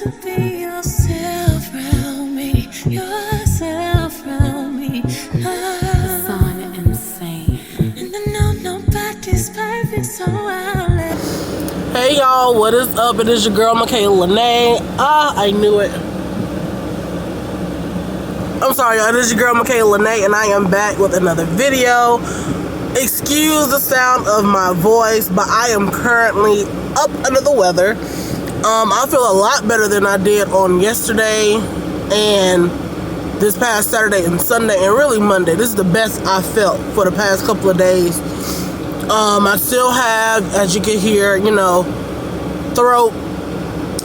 to be yourself around me, yourself around me. Son insane. And I know nobody's perfect, so I'll let. Hey y'all, what is up? It is your girl Michaela Lene. I knew it. I'm sorry, y'all. It is your girl Michaela Lene, and I am back with another video. Excuse the sound of my voice, but I am currently up under the weather. I feel a lot better than I did on yesterday and this past Saturday and Sunday, and really Monday. This is the best I felt for the past couple of days. I still have, as you can hear, you know, throat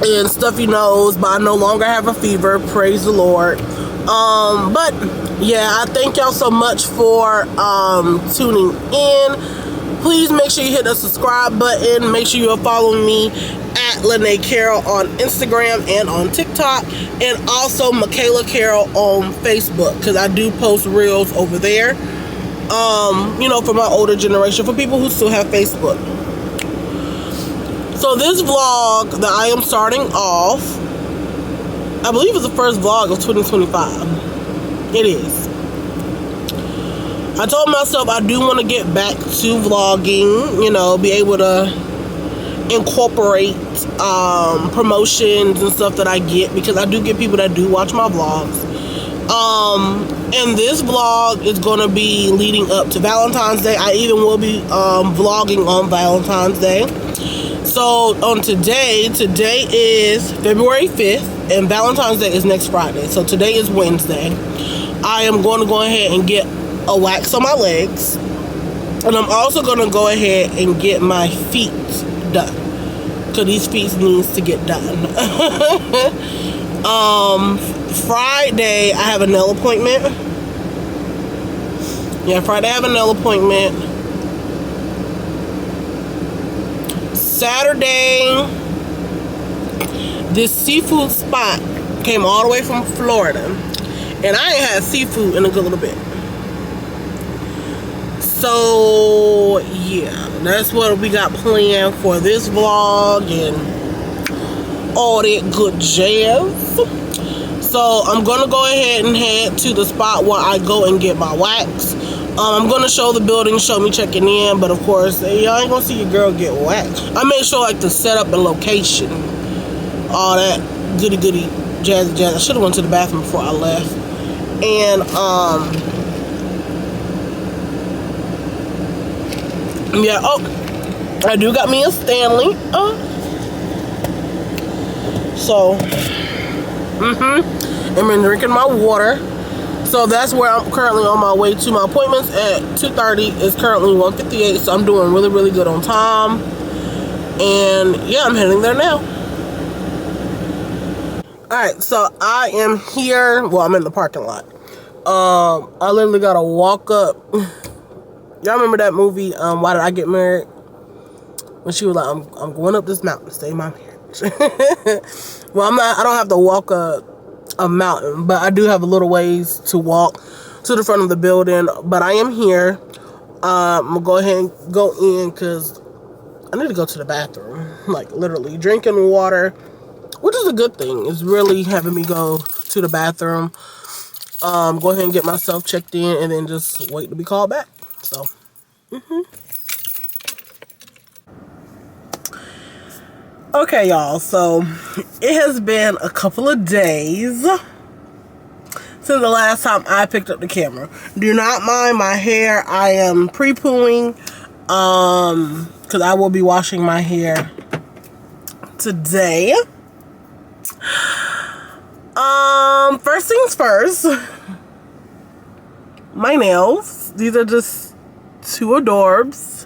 and stuffy nose, but I no longer have a fever. Praise the Lord. But yeah, I thank y'all so much for tuning in. Please make sure you hit the subscribe button. Make sure you are following me at Lene Carroll on Instagram and on TikTok, and also Michaela Carroll on Facebook, because I do post reels over there. You know, for my older generation, for people who still have Facebook. So this vlog that I am starting off, I believe it's the first vlog of 2025. It is. I told myself I do want to get back to vlogging, you know, be able to incorporate promotions and stuff that I get, because I do get people that do watch my vlogs. And this vlog is going to be leading up to Valentine's Day. I even will be vlogging on Valentine's Day. So on today is February 5th, and Valentine's Day is next Friday. So today is Wednesday. I am going to go ahead and get a wax on my legs, and I'm also going to go ahead and get my feet done, because these feet needs to get done. Friday I have a nail appointment. Yeah, Friday I have a nail appointment. Saturday, this seafood spot came all the way from Florida, and I ain't had seafood in a good little bit. So yeah, that's what we got planned for this vlog and all that good jazz. So I'm gonna go ahead and head to the spot where I go and get my wax. I'm gonna show the building, show me checking in, but of course y'all ain't gonna see your girl get waxed. I made sure like the setup and location, all that goody jazz. I should have went to the bathroom before I left. And yeah, oh, I do got me a Stanley. So I've been drinking my water. So that's where I'm currently on my way to. My appointment's at 2:30. It's currently 1:58, so I'm doing really good on time. And yeah, I'm heading there now. Alright, so I am here. Well, I'm in the parking lot. I literally gotta walk up. Y'all remember that movie, Why Did I Get Married? When she was like, I'm going up this mountain to save my marriage. Well, I don't have to walk up a mountain, but I do have a little ways to walk to the front of the building. But I am here. I'm gonna go ahead and go in, because I need to go to the bathroom. Like literally drinking water, which is a good thing. It's really having me go to the bathroom. Go ahead and get myself checked in, and then just wait to be called back. So okay, y'all, so it has been a couple of days since the last time I picked up the camera. Do not mind my hair. I am pre-pooing, because I will be washing my hair today. First things first, my nails. These are just two adorbs.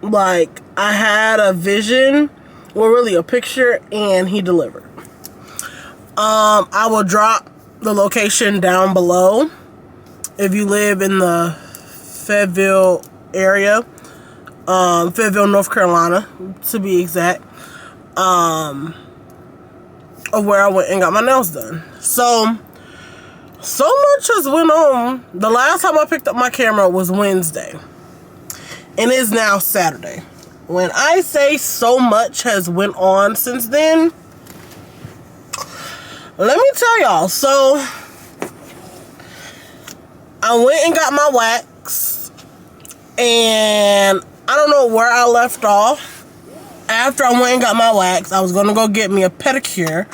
Like, I had a vision, well, really a picture, and he delivered. I will drop the location down below if you live in the Fayetteville area, Fayetteville, North Carolina, to be exact, of where I went and got my nails done. So much has went on. The last time I picked up my camera was Wednesday, and it's now Saturday. When I say so much has went on since then, let me tell y'all. So I went and got my wax, and I don't know where I left off. After I went and got my wax, I was gonna go get me a pedicure,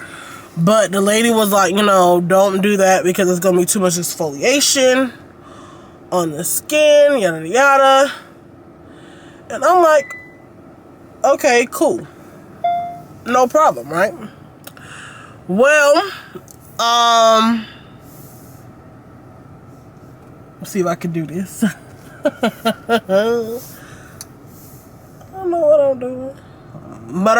but the lady was like, you know, don't do that because it's gonna be too much exfoliation on the skin, yada yada. And I'm like, okay, cool, no problem, right? Well, let's see if I can do this. I don't know what I'm doing. But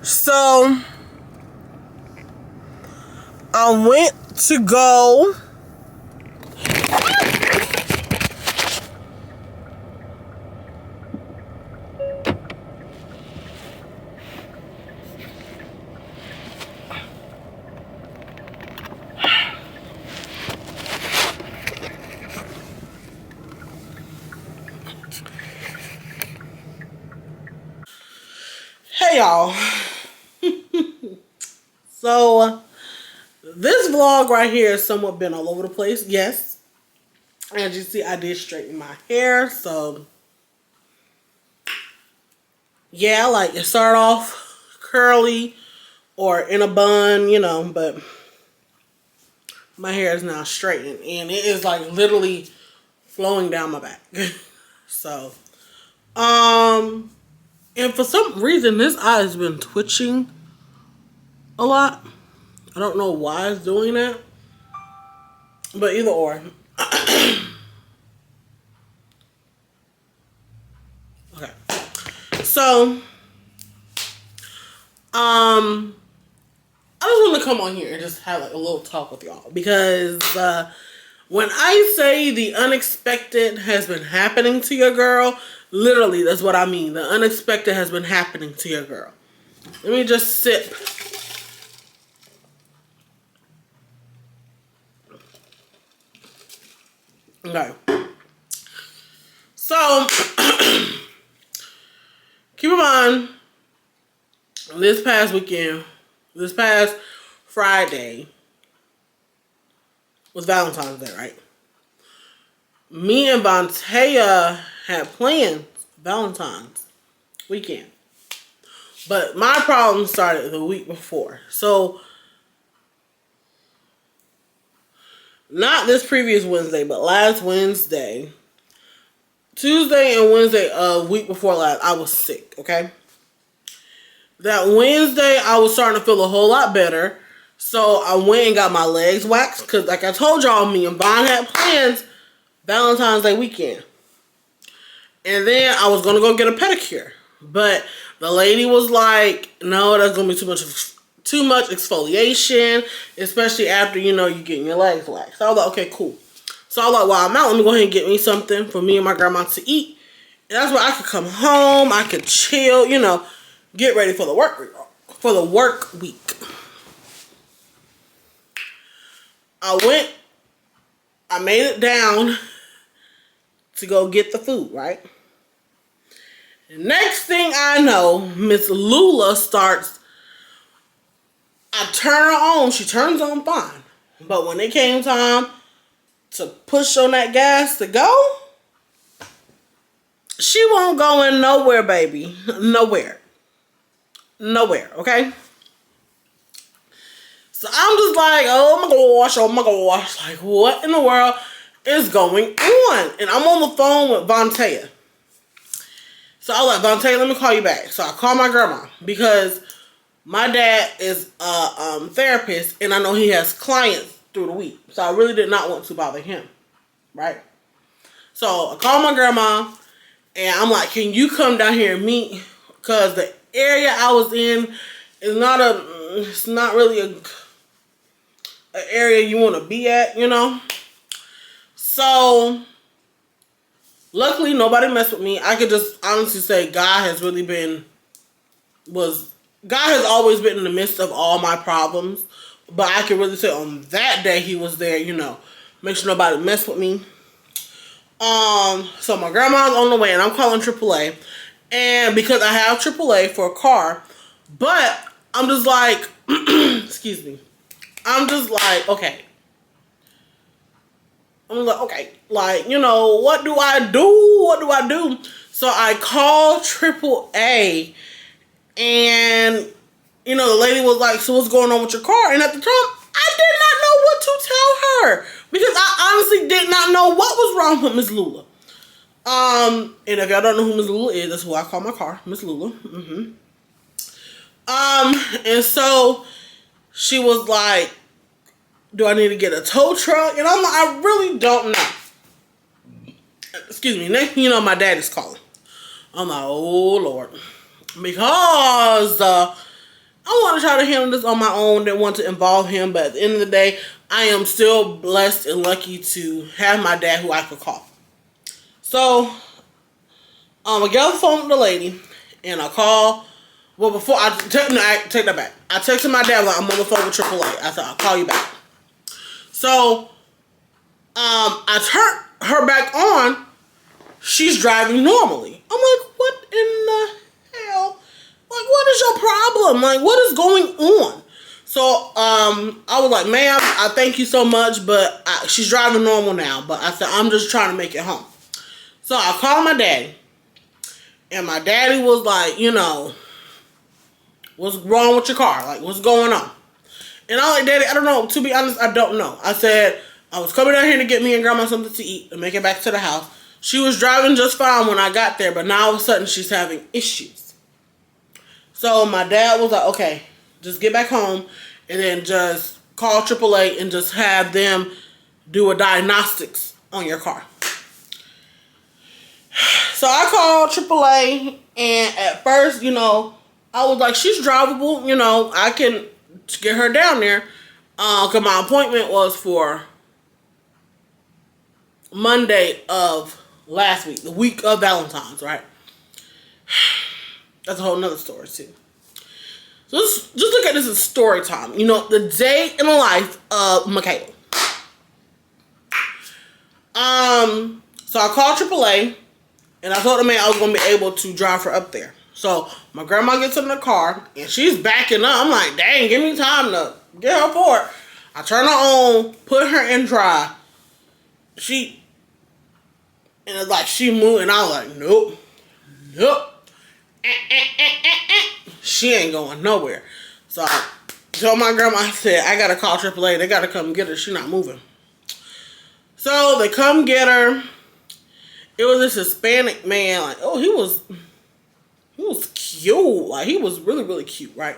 so I went to go hey y'all. So this vlog right here has somewhat been all over the place. Yes, as you see, I did straighten my hair. So yeah, like it started off curly or in a bun, you know, but my hair is now straightened and it is like literally flowing down my back. So and for some reason this eye has been twitching a lot. I don't know why it's doing that, but either or. Okay, so I just want to come on here and just have like a little talk with y'all, because when I say the unexpected has been happening to your girl, literally that's what I mean. The unexpected has been happening to your girl. Let me just sip. Okay. So, keep in mind, this past weekend, this past Friday was Valentine's Day, right? Me and Vontae had plans Valentine's weekend. But my problem started the week before. So, not this previous Wednesday, but last Wednesday, Tuesday and Wednesday week before last, I was sick, okay? That Wednesday, I was starting to feel a whole lot better. So, I went and got my legs waxed. Because, like I told y'all, me and Von had plans Valentine's Day weekend. And then I was going to go get a pedicure. But the lady was like, no, that's going to be too much exfoliation. Especially after, you know, you getting your legs waxed. So, I was like, okay, cool. So, I was like, while I'm out, let me go ahead and get me something for me and my grandma to eat. And that's where I could come home. I could chill, you know, get ready for the work week. I made it down to go get the food, right? And next thing I know, Miss Lula starts, I turn her on, she turns on fine. But when it came time to push on that gas to go, she won't go in nowhere, baby. Nowhere, okay? So I'm just like, oh my gosh. Like, what in the world is going on? And I'm on the phone with Vontae. So I was like, Vontae, let me call you back. So I call my grandma because my dad is a therapist and I know he has clients through the week. So I really did not want to bother him, right? So I called my grandma and I'm like, can you come down here and meet? Because the area I was in is it's not really an area you want to be at, you know? So, luckily nobody messed with me. I could just honestly say God has always been in the midst of all my problems. But I can really say on that day he was there, you know, make sure nobody messed with me. So my grandma's on the way, and I'm calling AAA, and because I have AAA for a car, but I'm just like, excuse me, I'm just like, okay. I'm like, okay, like, you know, what do I do? What do I do? So I called AAA, and, you know, the lady was like, so what's going on with your car? And at the time, I did not know what to tell her, because I honestly did not know what was wrong with Miss Lula. And if y'all don't know who Miss Lula is, that's who I call my car, Miss Lula. And so she was like, do I need to get a tow truck? And I'm like, I really don't know. Excuse me. Next thing you know, my daddy's calling. I'm like, oh, Lord. Because I want to try to handle this on my own. Didn't want to involve him. But at the end of the day, I am still blessed and lucky to have my dad who I could call. So, I get off the phone with the lady. And I call. Well, before I take that back. I texted my dad, like, I'm on the phone with AAA. I said, I'll call you back. So, I turned her back on. She's driving normally. I'm like, what in the hell? Like, what is your problem? Like, what is going on? So, I was like, ma'am, I thank you so much, but she's driving normal now. But I said, I'm just trying to make it home. So, I called my daddy. And my daddy was like, you know, what's wrong with your car? Like, what's going on? And I was like, Daddy, I don't know. To be honest, I don't know. I said, I was coming down here to get me and Grandma something to eat and make it back to the house. She was driving just fine when I got there, but now all of a sudden she's having issues. So my dad was like, okay, just get back home and then just call AAA and just have them do a diagnostics on your car. So I called AAA, and at first, you know, I was like, she's drivable, you know, I can get her down there. Because my appointment was for Monday of last week, the week of Valentine's, right? That's a whole nother story, too. So just look at this as story time. You know, the day in the life of Michaela. So I called AAA, and I told the man I was going to be able to drive her up there. So my grandma gets in the car, and she's backing up. I'm like, dang, give me time to get her for it. I turn her on, put her in drive. And it's like she moved, and I was like, nope. She ain't going nowhere. So I told my grandma, I said, I got to call AAA. They got to come get her. She's not moving. So they come get her. It was this Hispanic man. Like, oh, he was cute. Like, he was really, really cute, right?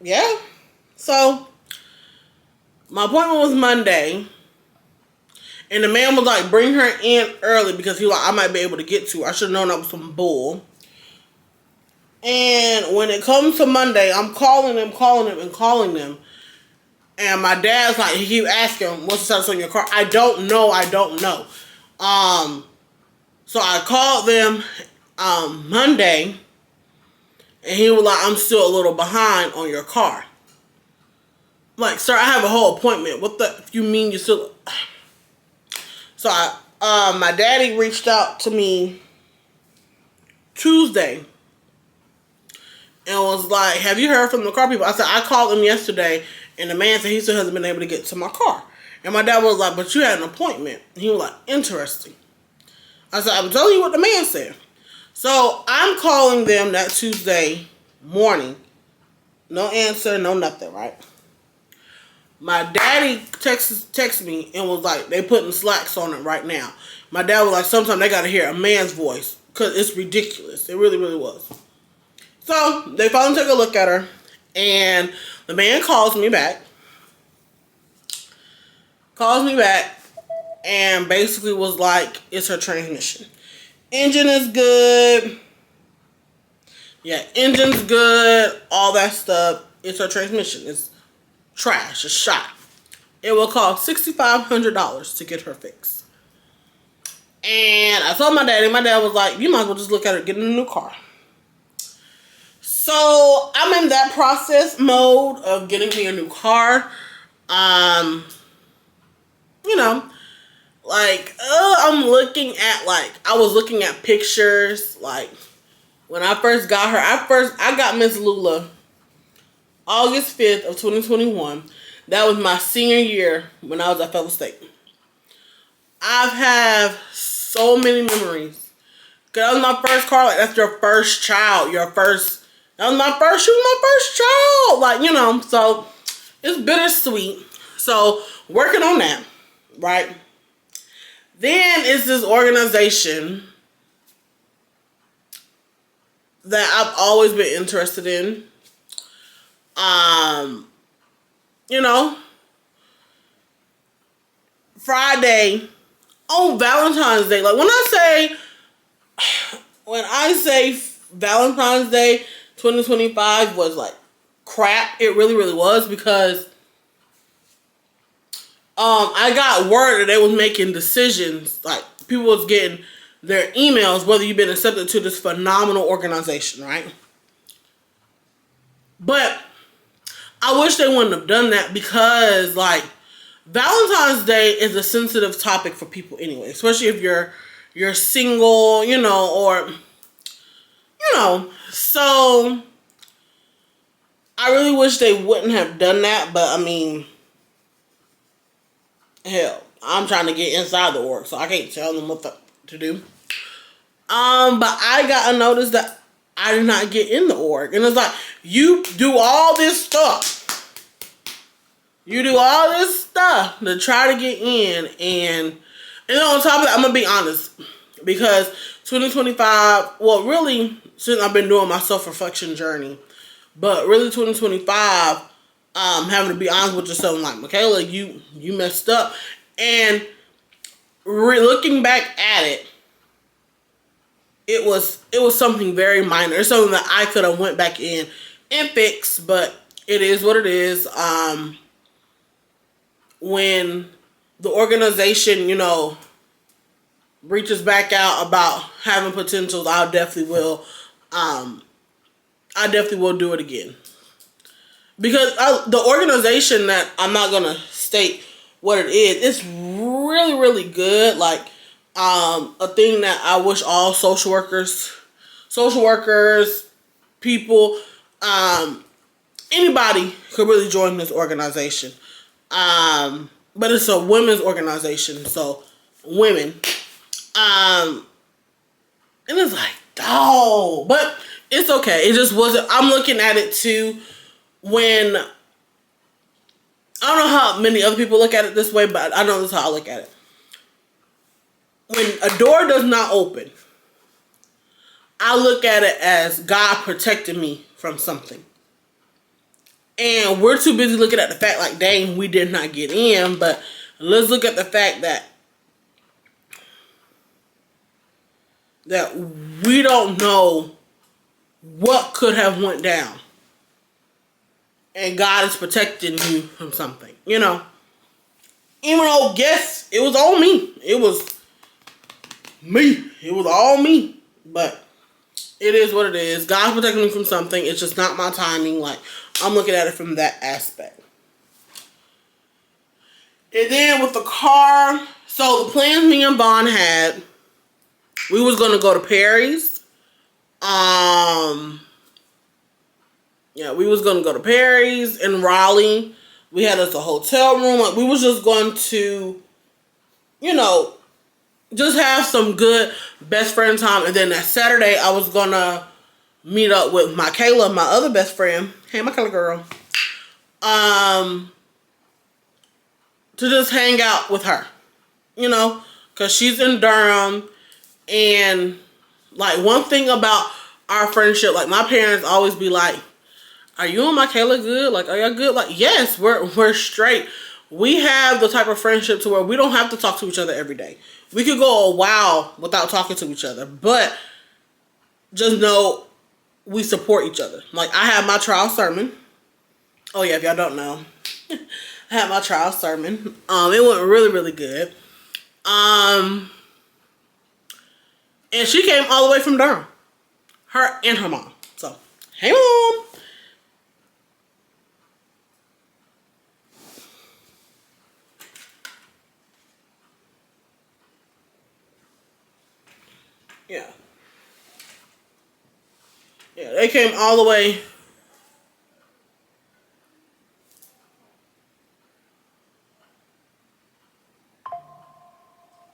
Yeah. So, my appointment was Monday. And the man was like, bring her in early because he was like, I might be able to get to her. I should have known that was some bull. And when it comes to Monday, I'm calling them. And my dad's like, he keep asking, what's the status on your car? I don't know. So I called them Monday, and he was like, I'm still a little behind on your car. I'm like, sir, I have a whole appointment. What the, you mean you still... So my daddy reached out to me Tuesday and was like, have you heard from the car people? I said, I called them yesterday, and the man said he still hasn't been able to get to my car. And my dad was like, but you had an appointment. And he was like, interesting. I said, I'm telling you what the man said. So I'm calling them that Tuesday morning. No answer, no nothing, right? My daddy texted me and was like, they putting slacks on it right now. My dad was like, sometimes they got to hear a man's voice because it's ridiculous. It really, really was. So they finally took a look at her, and the man calls me back. And basically was like, it's her transmission. Engine is good. Yeah, engine's good. All that stuff. It's her transmission. It's trash. It's shot. It will cost $6,500 to get her fixed. And I told my daddy. My dad was like, you might as well just look at her, get in a new car. So I'm in that process mode of getting me a new car. You know, like I'm looking at I was looking at pictures like when I first got her. I got Miss Lula August 5th of 2021. That was my senior year when I was at Fellow State. I've have so many memories. Cause that was my first car. Like that's your first child. That was my first. She was my first child. Like so it's bittersweet. So working on that, right? Then it's this organization that I've always been interested in. Friday on Valentine's Day. Like when I say Valentine's Day 2025 was like crap, it really, really was because I got word that they was making decisions. Like people was getting their emails whether you've been accepted to this phenomenal organization, right? But I wish they wouldn't have done that because like Valentine's Day is a sensitive topic for people anyway, especially if you're single, so I really wish they wouldn't have done that, but I mean, hell, I'm trying to get inside the org, so I can't tell them what to do. But I got a notice that I did not get in the org, and it's like, you do all this stuff. You do all this stuff to try to get in, and on top of that, I'm gonna be honest, because 2025, well, really, since I've been doing my self-reflection journey, but really 2025, having to be honest with yourself, like, Michaela, you messed up, and looking back at it, it was something very minor. It's something that I could have went back in and fixed, but it is what it is. When the organization, reaches back out about having potentials, I definitely will do it again. Because the organization that I'm not going to state what it is, it's really, really good. Like, a thing that I wish all social workers, people, anybody could really join this organization. But it's a women's organization, so women. And it's like, dog, but it's okay. It just wasn't. I'm looking at it too. When I don't know how many other people look at it this way, but I know this is how I look at it. When a door does not open, I look at it as God protecting me from something. And we're too busy looking at the fact like, dang, we did not get in. But let's look at the fact that we don't know what could have went down. And God is protecting you from something, Even though, yes, it was all me. It was me. It was all me. But it is what it is. God's protecting me from something. It's just not my timing. Like, I'm looking at it from that aspect. And then with the car, so the plans me and Vaughn had, we was going to go to Perry's. We was going to go to Perry's in Raleigh. We had us a hotel room. Like, we was just going to, just have some good best friend time. And then that Saturday, I was going to meet up with Michaela, my other best friend. Hey, Michaela girl. To just hang out with her. Because she's in Durham. And, like, one thing about our friendship, like, my parents always be like, are you and Michaela good? Like, are y'all good? Like, yes, we're straight. We have the type of friendship to where we don't have to talk to each other every day. We could go a while without talking to each other. But just know we support each other. Like, I have my trial sermon. Oh, yeah, if y'all don't know. I had my trial sermon. It went really, really good. And she came all the way from Durham. Her and her mom. So, Hey, Mom. Yeah. Yeah, they came all the way.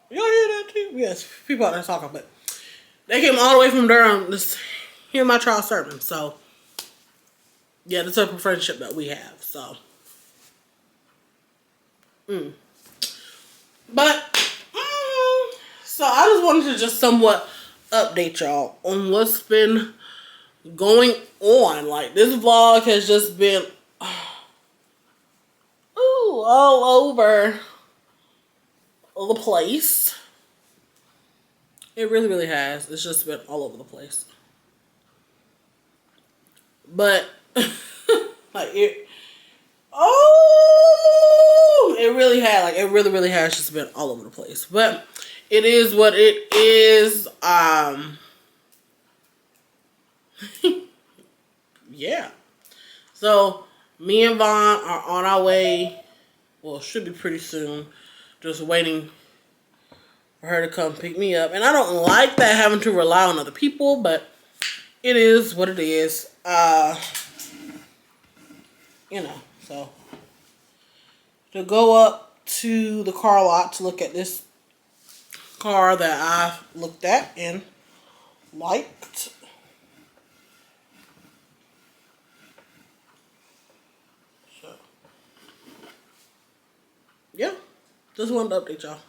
Y'all hear that too? Yes, people out there talking, but they came all the way from Durham to hear my trial sermon. So, yeah, the type of friendship that we have. So, but so I just wanted to just somewhat update y'all on what's been going on. Like, this vlog has just been all over the place. It really, really has. It's just been all over the place. But like it it really had, like, it really, really has just been all over the place. But it is what it is. Yeah. So me and Vaughn are on our way. Well, should be pretty soon. Just waiting for her to come pick me up. And I don't like that, having to rely on other people, but it is what it is. So to go up to the car lot to look at this car that I looked at and liked. So, yeah, just wanted to update y'all.